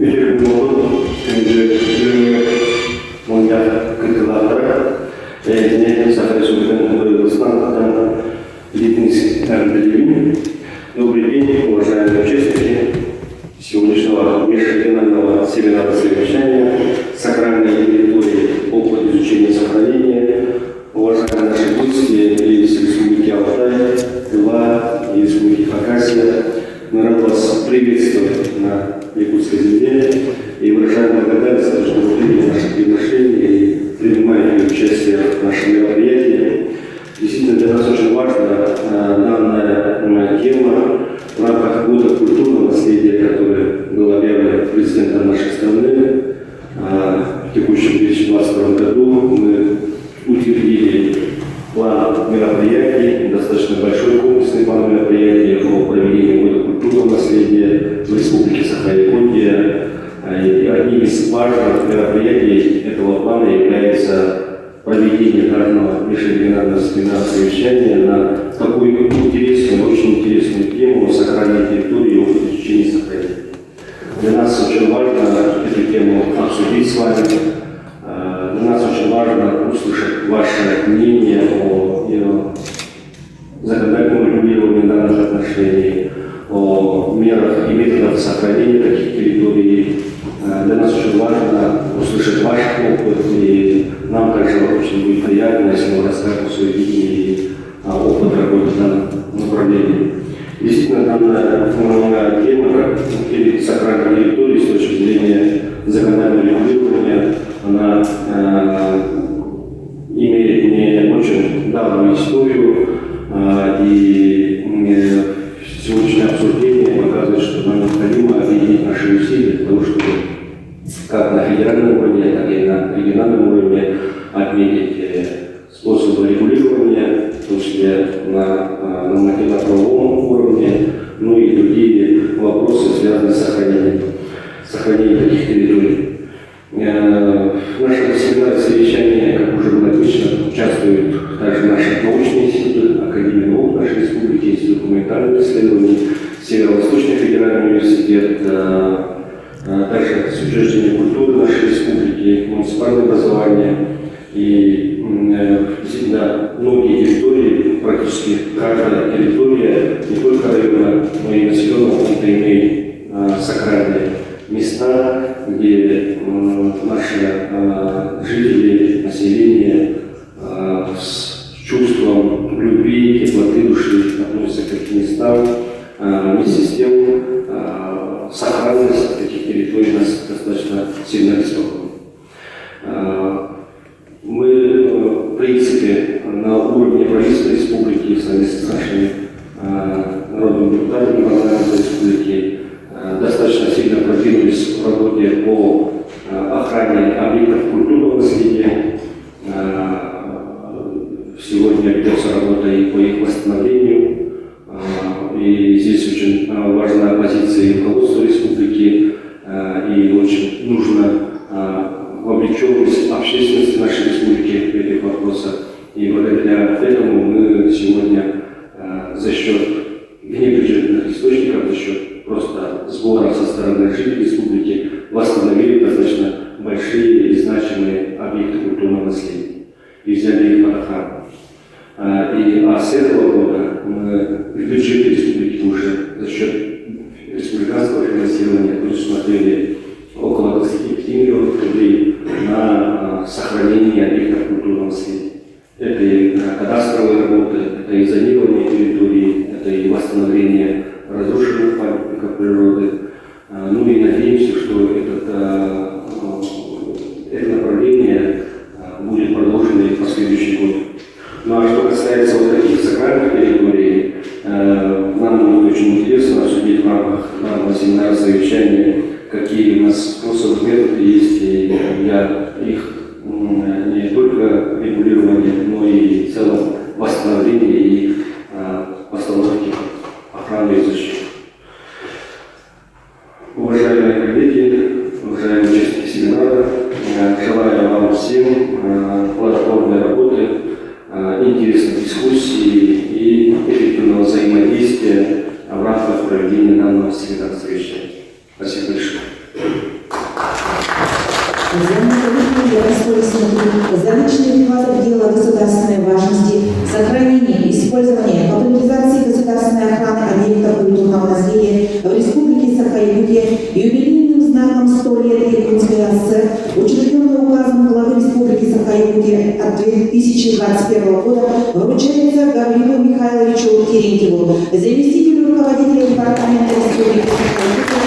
Өтірдің болу, күнді мұнда күнтілақтыра, және Сахара Республиканың облысынан деятельность Ардалевин. Добрый день, уважаемые участники сегодняшнего межрегионального семинара совещания «Сакральные территории. Опыт изучения сохранения». Уважаемые наши гости из Республики Алтай, Тыва и Республики Хакасия, мы рады вас приветствовать на якутской земле и выражаем благодарность за то, что вы приняли наше приглашение и принимаете участие в нашем мероприятии. Действительно, для нас очень важна данная тема в рамках года культурного наследия, который был объявлен президентом нашей страны. В текущем 2022 году мы утвердили план мероприятий, достаточно большой комплексный план мероприятий по проведению года культурного наследия в Республике Саха-Якутия. И одним из важных мероприятий этого плана является проведение данного межрегионального семинара совещания на такую интересную, очень интересную тему сохранения территории и опыт изучения сохранения. Для нас очень важно эту тему обсудить с вами. Для нас очень важно услышать ваше мнение о законодательном регулировании данных отношений, о мерах и методах сохранения таких территорий. Для нас очень важно услышать ваш опыт, и нам также очень будет приятно, если вы расскажете свое видение и опыт работы в данном направлении. Действительно, данная тема, как сохранения территории с точки зрения законодательного регулирования, она имеет не очень давнюю историю, и сегодняшнее обсуждение показывает, что нам необходимо объединить наши усилия для того, чтобы как на федеральном уровне, так и на региональном уровне отметить способы регулирования, в том числе на нормативно-правовом уровне, ну и другие вопросы, связанные с сохранением таких территорий. В нашем семинаре совещания, как уже было отмечено, участвуют также наши научные институты, Академия наук нашей республики, Институт гуманитарных исследований, Северо-Восточный федеральный университет, также учреждения культуры нашей республики, муниципальное образование. И действительно многие территории, практически каждая территория, не только района, но и населенного пункта имеет сакральные места, где наши жители, население с чувством любви, теплоты души относятся к этим местам. Вместе с тем сохранность этих территорий нас достаточно сильно беспокоит. Мы, в принципе, на уровне правительства республики, в совместно с нашими народными депутатами парламента республики, достаточно сильно продвинулись в работе по охране объектов культурного наследия. Сегодня ведется работа и по их восстановлению. И здесь очень важна позиция руководства республики, и очень нужна вовлеченность общественности нашей республики в этих вопросах. И благодаря этому мы сегодня за счет внебюджетных источников, за счет просто сбора со стороны жителей республики восстановили достаточно большие и значимые объекты культурного наследия и взяли их под охрану. А с этого года мы в бюджете республики уже за счет республиканского финансирования предусмотрели около 25 миллионов рублей на сохранение объектов культурного наследия. Это и кадастровые работы, это и зонирование территории, это и восстановление разрушенных памятников природы. Ну и надеемся, что это направление будет продолжено и в последующий год. Ну а что касается вот таких сакральных территорий, нам будет очень интересно обсудить в рамках данного семинара совещания, какие у нас способы, методы есть для их не только регулирования, но и в целом восстановления и постановки охраны и защиты. Уважаемые коллеги, уважаемые участники семинара, желаю вам всем плодотворной работы, интересной дискуссии и эффективного взаимодействия в рамках проведения данного семинара совещания. Спасибо большое. за личный вклад в дело государственной важности, сохранение, использование, популяризации государственной охраны объектов культурного наследия в Республике Саха-Якутия юбилейным знаком 100 лет Якутской ССР, учрежденный указом главы Республики Саха-Якутия от 2021 года, вручается Гаврилу Михайловичу Терентьеву, заместителю руководителя департамента Республики Саха-Якутия